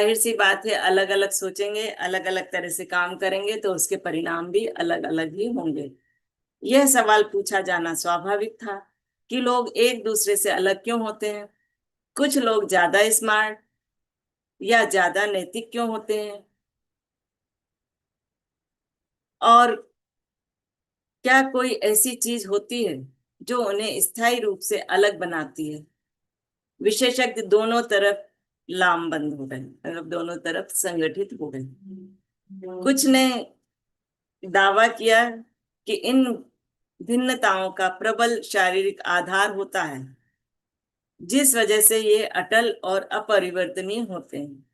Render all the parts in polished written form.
जाहिर सी बात है, अलग अलग सोचेंगे, अलग अलग तरह से काम करेंगे तो उसके परिणाम भी अलग अलग ही होंगे। यह सवाल पूछा जाना स्वाभाविक था कि लोग एक दूसरे से अलग क्यों होते हैं। कुछ लोग ज्यादा स्मार्ट या ज्यादा नैतिक क्यों होते हैं, और क्या कोई ऐसी चीज होती है जो उन्हें स्थायी रूप से अलग बनाती है। विशेषज्ञ दोनों तरफ लामबंद हो गए, मतलब दोनों तरफ संगठित हो गए। कुछ ने दावा किया कि इन भिन्नताओं का प्रबल शारीरिक आधार होता है, जिस वजह से ये अटल और अपरिवर्तनीय होते हैं।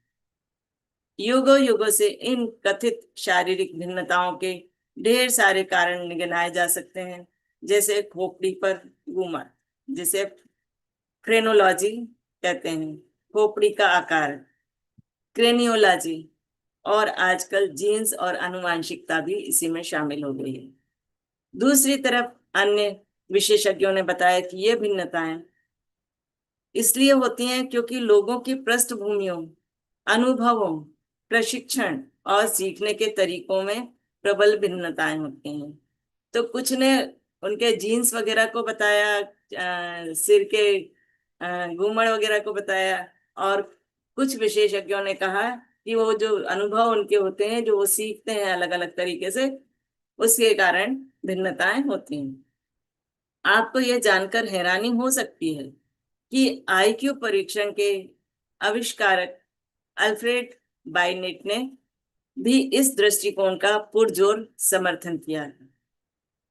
युगों युगों से इन कथित शारीरिक भिन्नताओं के ढेर सारे कारण गिनाए जा सकते हैं, जैसे खोपड़ी पर घूमर, जिसे क्रेनोलॉजी कहते हैं, खोपड़ी का आकार, क्रेनियोलॉजी, और आजकल जीन्स और आनुवांशिकता भी इसी में शामिल हो गई है। दूसरी तरफ अन्य विशेषज्ञों ने बताया कि ये भिन्नताएं इसलिए होती हैं क्योंकि लोगों की पृष्ठभूमियों, अनुभवों, प्रशिक्षण और सीखने के तरीकों में प्रबल भिन्नताएं होती हैं। तो कुछ ने उनके जीन्स वगैरह को बताया, सिर के घूमड़ वगैरह को बताया, और कुछ विशेषज्ञों ने कहा कि वो जो अनुभव उनके होते हैं, जो वो सीखते हैं अलग अलग तरीके से, उसके कारण भिन्नताएं होती हैं। आपको यह जानकर हैरानी हो सकती है कि आईक्यू परीक्षण के आविष्कारक अल्फ्रेड बाइनेट ने भी इस दृष्टिकोण का पुरजोर समर्थन किया है।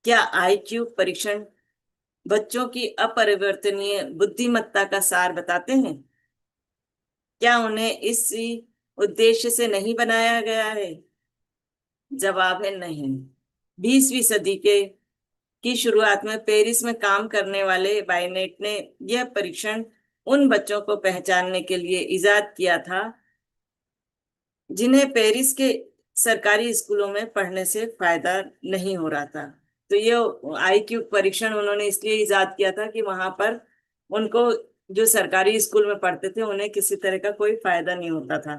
क्या आईक्यू परीक्षण बच्चों की अपरिवर्तनीय बुद्धिमत्ता का सार बताते हैं? क्या उन्हें इसी उद्देश्य से नहीं बनाया गया है? जवाब है नहीं। 20वीं सदी के की शुरुआत में पेरिस में काम करने वाले बाइनेट ने यह परीक्षण उन बच्चों को पहचानने के लिए इजाद किया था जिन्हें पेरिस के सरकारी स्कूलों में पढ़ने से फायदा नहीं हो रहा था। तो ये आईक्यू परीक्षण उन्होंने इसलिए इजाद किया था कि वहां पर उनको, जो सरकारी स्कूल में पढ़ते थे, उन्हें किसी तरह का कोई फायदा नहीं होता था,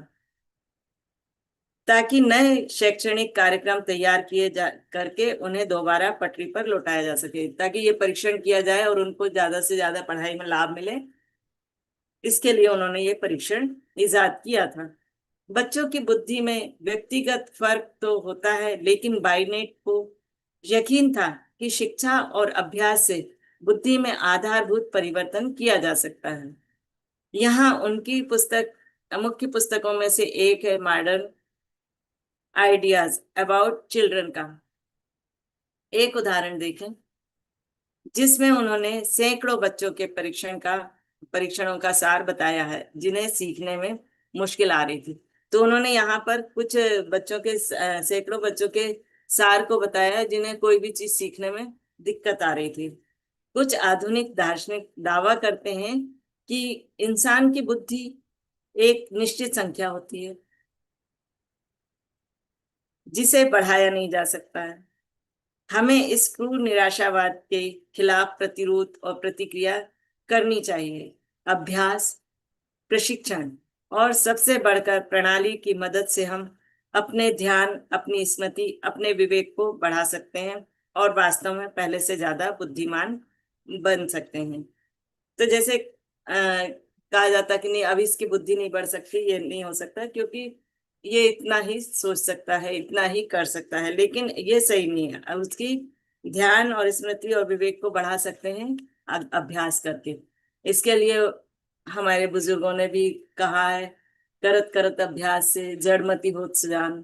ताकि नए शैक्षणिक कार्यक्रम तैयार किए जा करके उन्हें दोबारा पटरी पर लौटाया जा सके, ताकि ये परीक्षण किया जाए और उनको ज्यादा से ज्यादा पढ़ाई में लाभ मिले। इसके लिए उन्होंने ये परीक्षण इजाद किया था। बच्चों की बुद्धि में व्यक्तिगत फर्क तो होता है, लेकिन बाइनेट को यकीन था कि शिक्षा और अभ्यास से बुद्धि में आधारभूत परिवर्तन किया जा सकता है। यहाँ उनकी पुस्तक, मुख्य पुस्तकों में से एक है मॉडर्न आइडियाज अबाउट चिल्ड्रन का एक उदाहरण देखें, जिसमें उन्होंने सैकड़ों बच्चों के परीक्षणों का सार बताया है जिन्हें सीखने में मुश्किल आ रही थी। तो उन्होंने यहाँ पर कुछ बच्चों के, सैकड़ों बच्चों के सार को बताया है जिन्हें कोई भी चीज सीखने में दिक्कत आ रही थी। कुछ आधुनिक दार्शनिक दावा करते हैं कि इंसान की बुद्धि एक निश्चित संख्या होती है जिसे बढ़ाया नहीं जा सकता है। हमें इस क्रूर निराशावाद के खिलाफ प्रतिरोध और प्रतिक्रिया करनी चाहिए। अभ्यास, प्रशिक्षण और सबसे बढ़कर प्रणाली की मदद से हम अपने ध्यान, अपनी स्मृति, अपने विवेक को बढ़ा सकते हैं और वास्तव में पहले से ज्यादा बुद्धिमान बन सकते हैं। तो जैसे कहा जाता कि नहीं, अब इसकी बुद्धि नहीं बढ़ सकती, ये नहीं हो सकता क्योंकि ये इतना ही सोच सकता है, इतना ही कर सकता है, लेकिन ये सही नहीं है। अब उसकी ध्यान और स्मृति और विवेक को बढ़ा सकते हैं अभ्यास करके। इसके लिए हमारे बुजुर्गों ने भी कहा है, करत करत अभ्यास से जड़मति होत सुजान।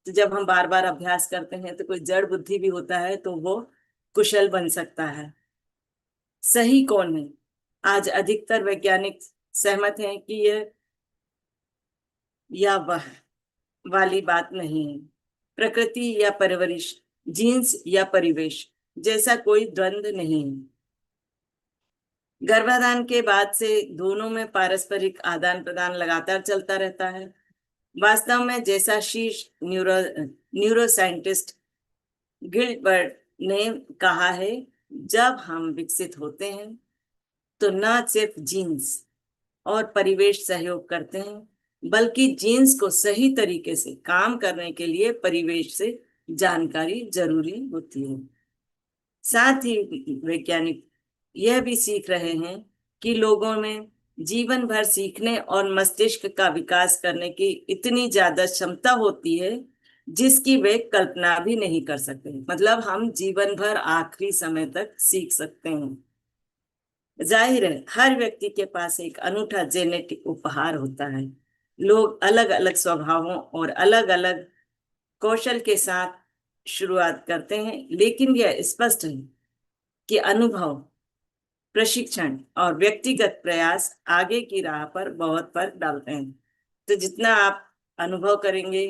तो जब हम बार बार अभ्यास करते हैं तो कोई जड़ बुद्धि भी होता है तो वो कुशल बन सकता है। सही कौन है? आज अधिकतर वैज्ञानिक सहमत हैं कि यह या वह वाली बात नहीं है। प्रकृति या परवरिश, जीन्स या परिवेश जैसा कोई द्वंद्व नहीं है। गर्भाधान के बाद से दोनों में पारस्परिक आदान प्रदान लगातार चलता रहता है। वास्तव में, जैसा शीर्ष न्यूरो साइंटिस्ट गिलबर्ट ने कहा है, जब हम विकसित होते हैं तो न सिर्फ जीन्स और परिवेश सहयोग करते हैं, बल्कि जीन्स को सही तरीके से काम करने के लिए परिवेश से जानकारी जरूरी होती है। साथ ही वैज्ञानिक यह भी सीख रहे हैं कि लोगों में जीवन भर सीखने और मस्तिष्क का विकास करने की इतनी ज्यादा क्षमता होती है जिसकी वे कल्पना भी नहीं कर सकते। मतलब हम जीवन भर आखिरी समय तक सीख सकते हैं। जाहिर है हर व्यक्ति के पास एक अनूठा जेनेटिक उपहार होता है। लोग अलग अलग स्वभावों और अलग अलग कौशल के साथ शुरुआत करते हैं, लेकिन यह स्पष्ट है कि अनुभव, प्रशिक्षण और व्यक्तिगत प्रयास आगे की राह पर बहुत फर्क डालते हैं। तो जितना आप अनुभव करेंगे,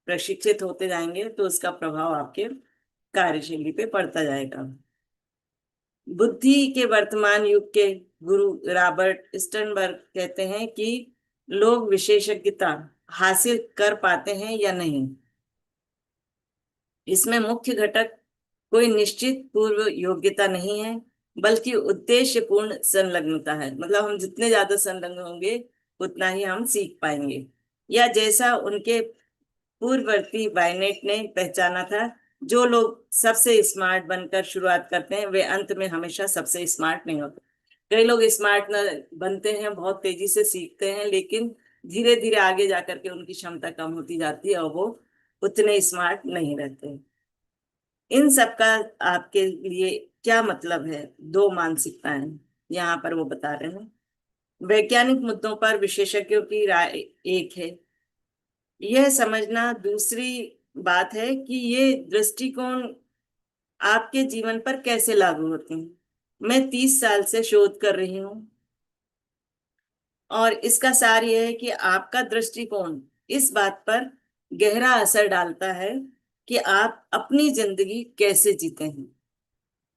प्रशिक्षित होते जाएंगे, तो उसका प्रभाव आपके कार्यशैली पे पड़ता जाएगा। बुद्धि के वर्तमान युग के गुरु रॉबर्ट स्टर्नबर्ग कहते हैं कि लोग विशेषज्ञता हासिल कर पाते हैं या नहीं, इसमें मुख्य घटक कोई निश्चित पूर्व योग्यता नहीं है, बल्कि उद्देश्यपूर्ण संलग्नता है। मतलब हम जितने ज्यादा संलग्न होंगे उतना ही हम सीख पाएंगे। या जैसा उनके पूर्ववर्ती बायनेट ने पहचाना था, जो लोग सबसे स्मार्ट बनकर शुरुआत करते हैं वे अंत में हमेशा सबसे स्मार्ट नहीं होते। कई लोग स्मार्ट न बनते हैं, बहुत तेजी से सीखते हैं, लेकिन धीरे धीरे आगे जाकर के उनकी क्षमता कम होती जाती है और वो उतने स्मार्ट नहीं रहते। इन सब का आपके लिए क्या मतलब है? दो मानसिकताएं यहाँ पर वो बता रहे हैं। वैज्ञानिक मुद्दों पर विशेषज्ञों की राय एक है, यह समझना दूसरी बात है कि ये दृष्टिकोण आपके जीवन पर कैसे लागू होते हैं। मैं 30 साल से शोध कर रही हूँ और इसका सार यह है कि आपका दृष्टिकोण इस बात पर गहरा असर डालता है कि आप अपनी जिंदगी कैसे जीते हैं।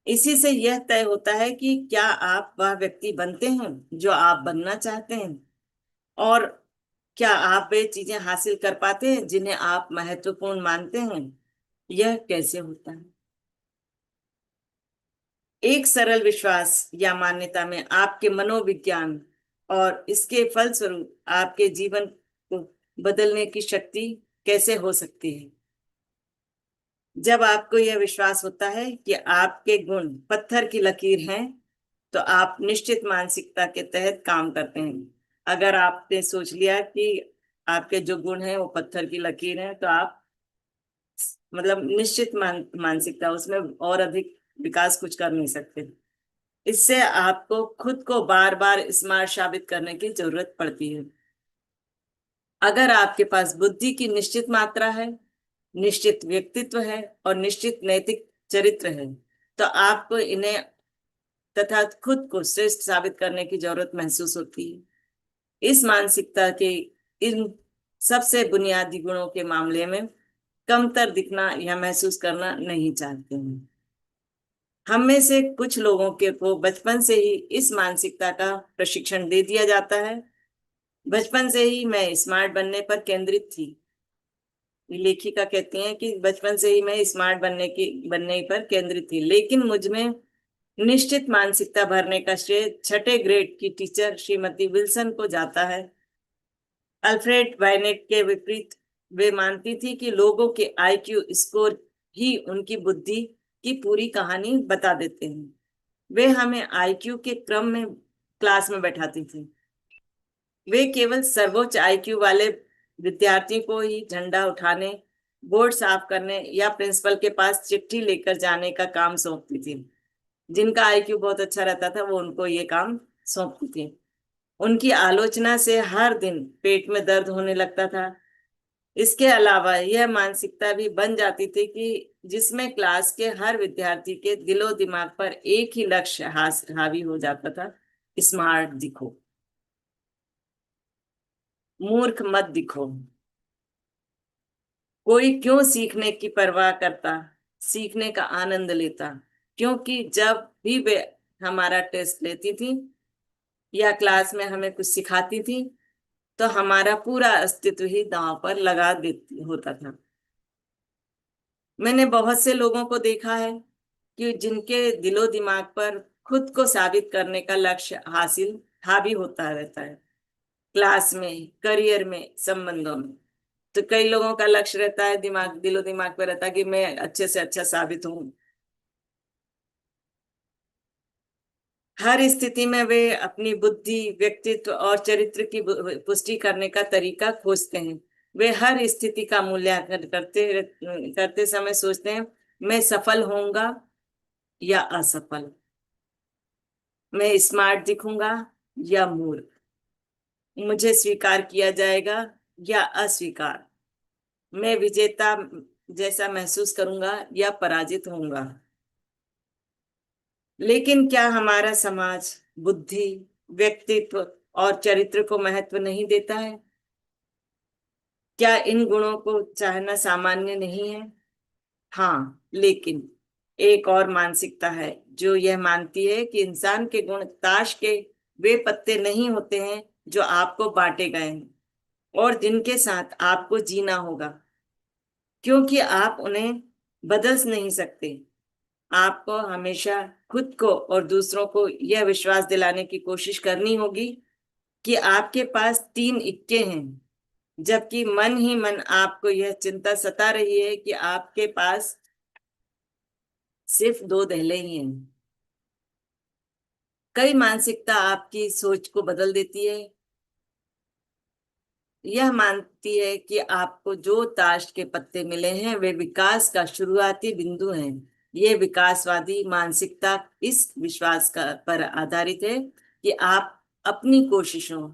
इसी से यह तय होता है कि क्या आप वह व्यक्ति बनते हैं जो आप बनना चाहते हैं, और क्या आप वे चीजें हासिल कर पाते हैं जिन्हें आप महत्वपूर्ण मानते हैं। यह कैसे होता है? एक सरल विश्वास या मान्यता में आपके मनोविज्ञान और इसके फलस्वरूप आपके जीवन को बदलने की शक्ति कैसे हो सकती है। जब आपको यह विश्वास होता है कि आपके गुण पत्थर की लकीर हैं, तो आप निश्चित मानसिकता के तहत काम करते हैं। अगर आपने सोच लिया कि आपके जो गुण हैं वो पत्थर की लकीर हैं, तो आप मतलब निश्चित मानसिकता, उसमें और अधिक विकास कुछ कर नहीं सकते। इससे आपको खुद को बार बार स्मार्ट साबित करने की जरूरत पड़ती है। अगर आपके पास बुद्धि की निश्चित मात्रा है, निश्चित व्यक्तित्व है और निश्चित नैतिक चरित्र है, तो आपको इन्हें तथा खुद को श्रेष्ठ साबित करने की जरूरत महसूस होती है। इस मानसिकता के इन सबसे बुनियादी गुणों के मामले में कमतर दिखना या महसूस करना नहीं चाहते हैं। हम में से कुछ लोगों के को बचपन से ही इस मानसिकता का प्रशिक्षण दे दिया जाता है। बचपन से ही मैं स्मार्ट बनने पर केंद्रित थी। लेखिका कहती हैं कि बचपन से ही मैं स्मार्ट बनने पर केंद्रित थी, लेकिन मुझ में निश्चित मानसिकता भरने का श्रेय छठे ग्रेड की टीचर श्रीमती विल्सन को जाता है। अल्फ्रेड बायनेट के विपरीत वे मानती थी कि लोगों के आईक्यू स्कोर ही उनकी बुद्धि की पूरी कहानी बता देते हैं। वे हमें आईक्यू के क्रम में क्लास में बैठाती थी। वे केवल सर्वोच्च आईक्यू वाले विद्यार्थी को ही झंडा उठाने, बोर्ड साफ करने या प्रिंसिपल के पास चिट्ठी लेकर जाने का काम सौंपती थी। जिनका आईक्यू बहुत अच्छा रहता था वो उनको ये काम सौंपती थी। उनकी आलोचना से हर दिन पेट में दर्द होने लगता था। इसके अलावा यह मानसिकता भी बन जाती थी कि जिसमें क्लास के हर विद्यार्थी के दिलो दिमाग पर एक ही लक्ष्य हावी हो जाता था, स्मार्ट दिखो, मूर्ख मत दिखो। कोई क्यों सीखने की परवाह करता, सीखने का आनंद लेता, क्योंकि जब भी वे हमारा टेस्ट लेती थी या क्लास में हमें कुछ सिखाती थी, तो हमारा पूरा अस्तित्व ही दांव पर लगा देती होता था। मैंने बहुत से लोगों को देखा है कि जिनके दिलो दिमाग पर खुद को साबित करने का लक्ष्य हासिल हावी होता रहता है, क्लास में, करियर में, संबंधों में। तो कई लोगों का लक्ष्य रहता है, दिमाग, दिलो दिमाग पे रहता है कि मैं अच्छे से अच्छा साबित हूं। हर स्थिति में वे अपनी बुद्धि, व्यक्तित्व और चरित्र की पुष्टि करने का तरीका खोजते हैं। वे हर स्थिति का मूल्यांकन करते करते समय सोचते हैं, मैं सफल होऊंगा या असफल, मैं स्मार्ट दिखूंगा या मूर्ख, मुझे स्वीकार किया जाएगा या अस्वीकार, मैं विजेता जैसा महसूस करूंगा या पराजित होऊंगा। लेकिन क्या हमारा समाज बुद्धि, व्यक्तित्व और चरित्र को महत्व नहीं देता है? क्या इन गुणों को चाहना सामान्य नहीं है? हाँ, लेकिन एक और मानसिकता है जो यह मानती है कि इंसान के गुण ताश के वे पत्ते नहीं होते हैं जो आपको बांटे गए हैं और जिनके साथ आपको जीना होगा, क्योंकि आप उन्हें बदल नहीं सकते। आपको हमेशा खुद को और दूसरों को यह विश्वास दिलाने की कोशिश करनी होगी कि आपके पास तीन इक्के हैं, जबकि मन ही मन आपको यह चिंता सता रही है कि आपके पास सिर्फ दो दहले ही हैं। कई मानसिकता आपकी सोच को बदल देती है। यह मानती है कि आपको जो ताश के पत्ते मिले हैं वे विकास का शुरुआती बिंदु हैं। ये विकासवादी मानसिकता इस विश्वास का पर आधारित है कि आप अपनी कोशिशों,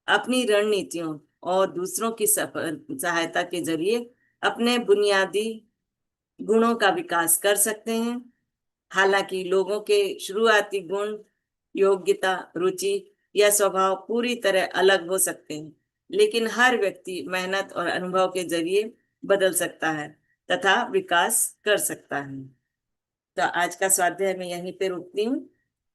अपनी रणनीतियों और दूसरों की सहायता के जरिए अपने बुनियादी गुणों का विकास कर सकते हैं। हालांकि लोगों के शुरुआती गुण, योग्यता, रुचि या स्वभाव पूरी तरह अलग हो सकते हैं, लेकिन हर व्यक्ति मेहनत और अनुभव के जरिए बदल सकता है तथा विकास कर सकता है। तो आज का स्वाध्याय मैं यहीं पे रुकती हूँ।